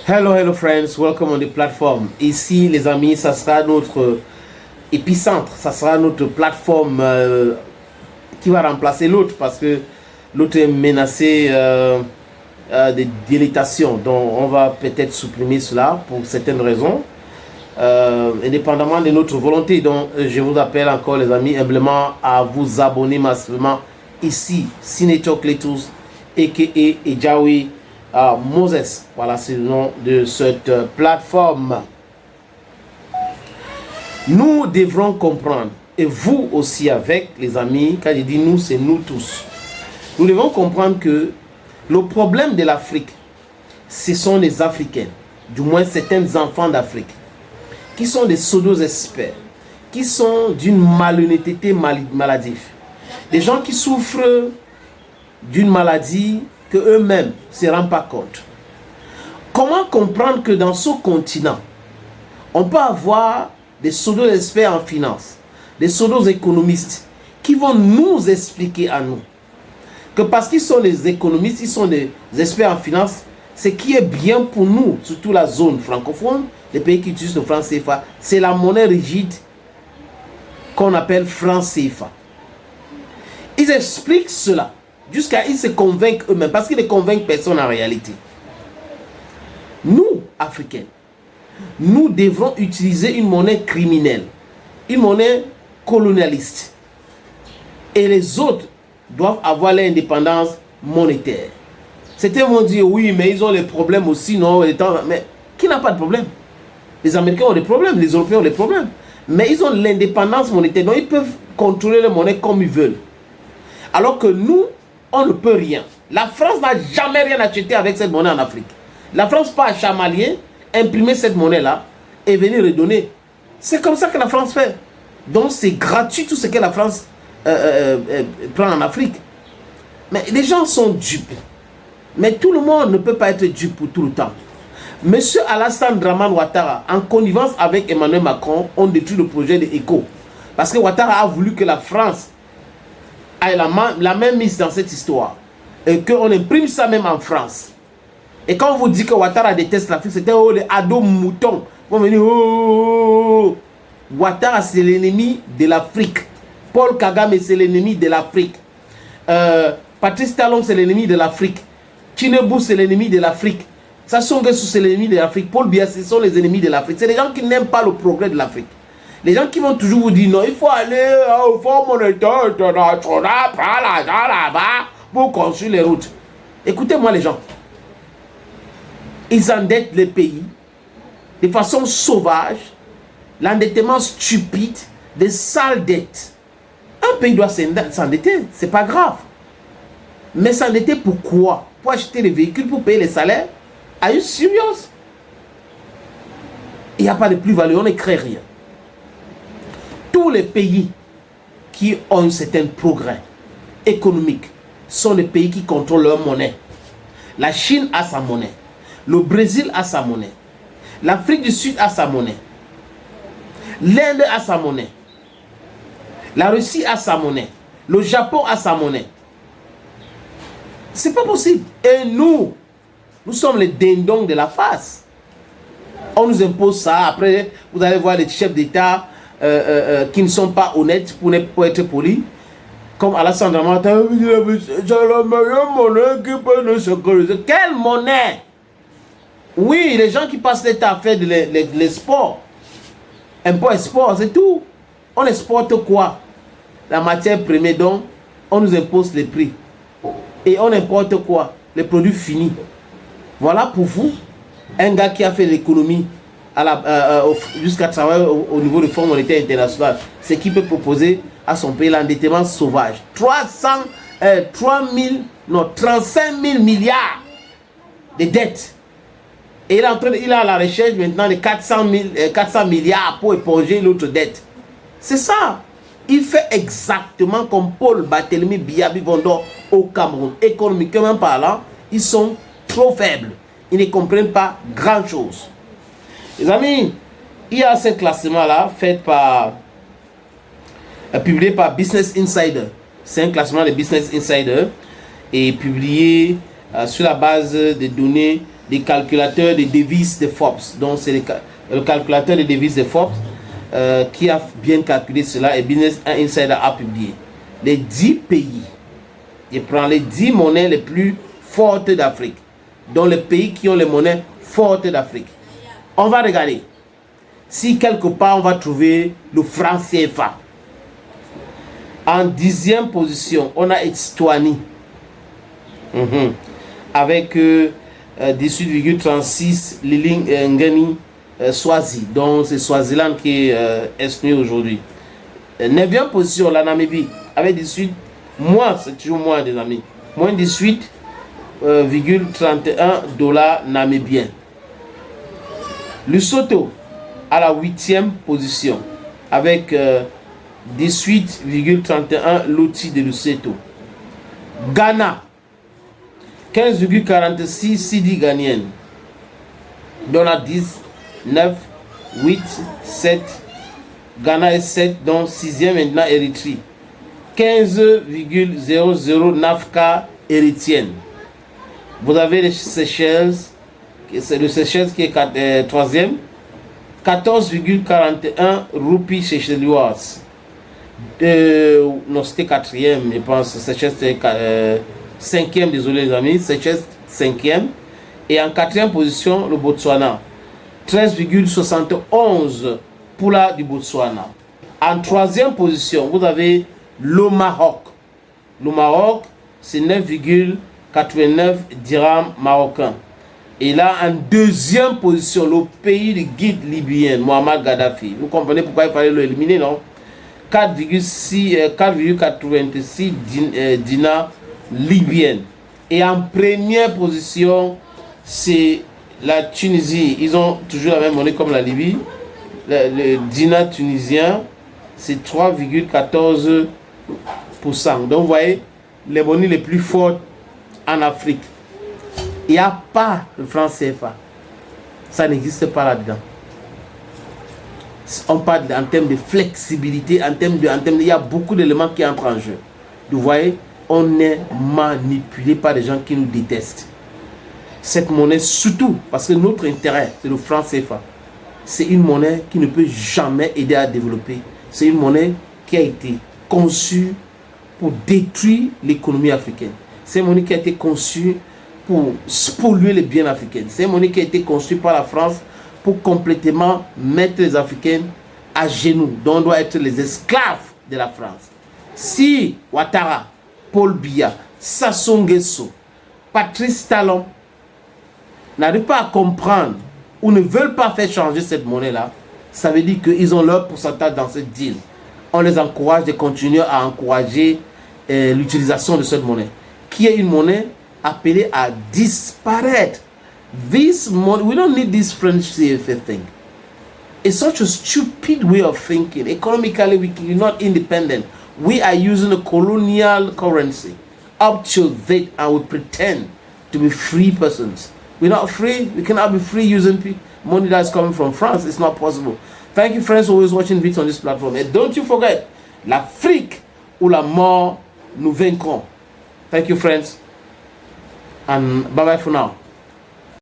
Hello friends, welcome on the platform. Ici les amis, ça sera notre épicentre, ça sera notre plateforme qui va remplacer l'autre parce que l'autre est menacé de délétation. Donc on va peut-être supprimer cela pour certaines raisons, indépendamment de notre volonté. Donc je vous appelle encore les amis humblement à vous abonner massivement ici, Senator Cletus aka Ejawi Moses. Voilà, c'est le nom de cette plateforme. Nous devrons comprendre, et vous aussi avec les amis, quand je dis nous, c'est nous tous. Nous devons comprendre que le problème de l'Afrique, ce sont les Africains, du moins certains enfants d'Afrique, qui sont des pseudo-experts, qui sont d'une malhonnêteté maladive. Des gens qui souffrent d'une maladie que eux-mêmes ne se rendent pas compte. Comment comprendre que dans ce continent, on peut avoir des pseudo-experts en finance, des pseudo-économistes qui vont nous expliquer à nous que parce qu'ils sont des économistes, ils sont des experts en finance, ce qui est bien pour nous, surtout la zone francophone, les pays qui utilisent le franc CFA, c'est la monnaie rigide qu'on appelle franc CFA. Ils expliquent cela jusqu'à ils se convainquent eux-mêmes, parce qu'ils ne convainquent personne en réalité. Nous, Africains, nous devrons utiliser une monnaie criminelle, une monnaie colonialiste. Et les autres doivent avoir l'indépendance monétaire. Certains vont dire, oui, mais ils ont les problèmes aussi, non? Mais qui n'a pas de problème? Les Américains ont des problèmes, les Européens ont des problèmes. Mais ils ont l'indépendance monétaire, donc ils peuvent contrôler la monnaie comme ils veulent. Alors que nous, on ne peut rien. La France n'a jamais rien acheté avec cette monnaie en Afrique. La France pas à Chamalier, imprimer cette monnaie-là et venir redonner. C'est comme ça que la France fait. Donc c'est gratuit tout ce que la France prend en Afrique. Mais les gens sont dupes. Mais tout le monde ne peut pas être dupe pour tout le temps. Monsieur Alassane Dramane Ouattara, en connivence avec Emmanuel Macron, ont détruit le projet de ECO. Parce que Ouattara a voulu que la France ait la même mise dans cette histoire. Et qu'on imprime ça même en France. Et quand on vous dit que Ouattara déteste l'Afrique, c'était les ados moutons. Vous venez, oh, Ouattara c'est l'ennemi de l'Afrique. Paul Kagame c'est l'ennemi de l'Afrique. Patrice Talon c'est l'ennemi de l'Afrique. Tinubu c'est l'ennemi de l'Afrique. Sassou Nguesso c'est l'ennemi de l'Afrique. Paul Biya ce sont les ennemis de l'Afrique. C'est les gens qui n'aiment pas le progrès de l'Afrique. Les gens qui vont toujours vous dire non, il faut aller au Fonds monétaire international, prendre l'argent là-bas pour construire les routes. Écoutez-moi les gens. Ils endettent les pays de façon sauvage, l'endettement stupide, des sales dettes. Un pays doit s'endetter, c'est pas grave. Mais s'endetter pourquoi? Pour acheter les véhicules, pour payer les salaires? Are you serious? Il n'y a pas de plus-value, on ne crée rien. Tous les pays qui ont un certain progrès économique sont des pays qui contrôlent leur monnaie. La Chine a sa monnaie. Le Brésil a sa monnaie. L'Afrique du Sud a sa monnaie. L'Inde a sa monnaie. La Russie a sa monnaie. Le Japon a sa monnaie. C'est pas possible. Et nous sommes les dindons de la face. On nous impose ça. Après, vous allez voir les chefs d'État qui ne sont pas honnêtes pour être polis. Comme Alassane Dramane Ouattara, c'est la meilleure monnaie qui peut nous sécuriser. Quelle monnaie? Oui, les gens qui passent l'état à faire l'export. Import-export, c'est tout. On exporte quoi? La matière première, donc on nous impose les prix. Et on importe quoi? Les produits finis. Voilà pour vous, un gars qui a fait l'économie jusqu'à travailler au niveau du Fonds monétaire international, ce qui peut proposer à son pays l'endettement sauvage. 35 000 milliards de dettes. Et il est à la recherche maintenant de 400 milliards pour éponger l'autre dette. C'est ça. Il fait exactement comme Paul Barthélemy Biyabi Bondor au Cameroun. Économiquement parlant, ils sont trop faibles. Ils ne comprennent pas grand-chose. Les amis, il y a ce classement-là publié par Business Insider. C'est un classement de Business Insider et publié sur la base des données des calculateurs de devises de Forbes. Donc c'est le calculateur de devises de Forbes qui a bien calculé cela et Business Insider a publié. Les 10 pays, il prend les 10 monnaies les plus fortes d'Afrique. Donc les pays qui ont les monnaies fortes d'Afrique. On va regarder. Si quelque part on va trouver le franc CFA. En 10e position, on a Eswatini. Avec 18,36 Lili Ngani Swazi. Donc c'est Swaziland qui est exclu aujourd'hui. 9e position, la Namibie. Avec 18, moins, c'est toujours moins des amis. Moins 18,31 $ namibiens. Lesotho à la 8e position. Avec 18,31 l'outil de Lesotho. Ghana, 15,46 Cedi ghanéenne. Donc à 10, 9, 8, 7. Ghana est 7, donc 6e maintenant Érythrée. 15,00 Nafka érythrienne. Vous avez les Seychelles, c'est le Seychelles qui est 3e. 14,41 roupies seychelloises. Non, c'était 4e, je pense. Seychelles c'était 5e, désolé les amis. Seychelles 5e. Et en 4e position, le Botswana. 13,71 pour la du Botswana. En 3e position, vous avez le Maroc. Le Maroc, c'est 9,89 dirhams marocains. Et là, en 2e position, le pays du guide libyen, Mohamed Gaddafi. Vous comprenez pourquoi il fallait l'éliminer, non? 4,86 dinars libyenne. Et en première position, c'est la Tunisie. Ils ont toujours la même monnaie comme la Libye. Le dinar tunisien, c'est 3,14%. Donc vous voyez, les monnaies les plus fortes en Afrique. Il n'y a pas le franc CFA. Ça n'existe pas là-dedans. On parle en termes de flexibilité, il y a beaucoup d'éléments qui entrent en jeu. Vous voyez, on est manipulé par des gens qui nous détestent. Cette monnaie, surtout parce que notre intérêt, c'est le franc CFA. C'est une monnaie qui ne peut jamais aider à développer. C'est une monnaie qui a été conçue pour détruire l'économie africaine. C'est une monnaie qui a été conçue pour spolier les biens africains. C'est une monnaie qui a été conçue par la France pour complètement mettre les Africains à genoux. Donc on doit être les esclaves de la France. Si Ouattara, Paul Biya, Sassou Nguesso, Patrice Talon n'arrivent pas à comprendre ou ne veulent pas faire changer cette monnaie-là, ça veut dire qu'ils ont leur pourcentage dans cette deal. On les encourage de continuer à encourager l'utilisation de cette monnaie, qui est une monnaie appelée à disparaître. This money, we don't need this French CFA thing. It's such a stupid way of thinking. Economically, we're not independent. We are using a colonial currency up till date, and we pretend to be free persons. We're not free. We cannot be free using money that's coming from France. It's not possible. Thank you, friends, for always watching videos on this platform. And don't you forget, l'Afrique ou la mort, nous vaincrons. Thank you, friends. And bye-bye for now.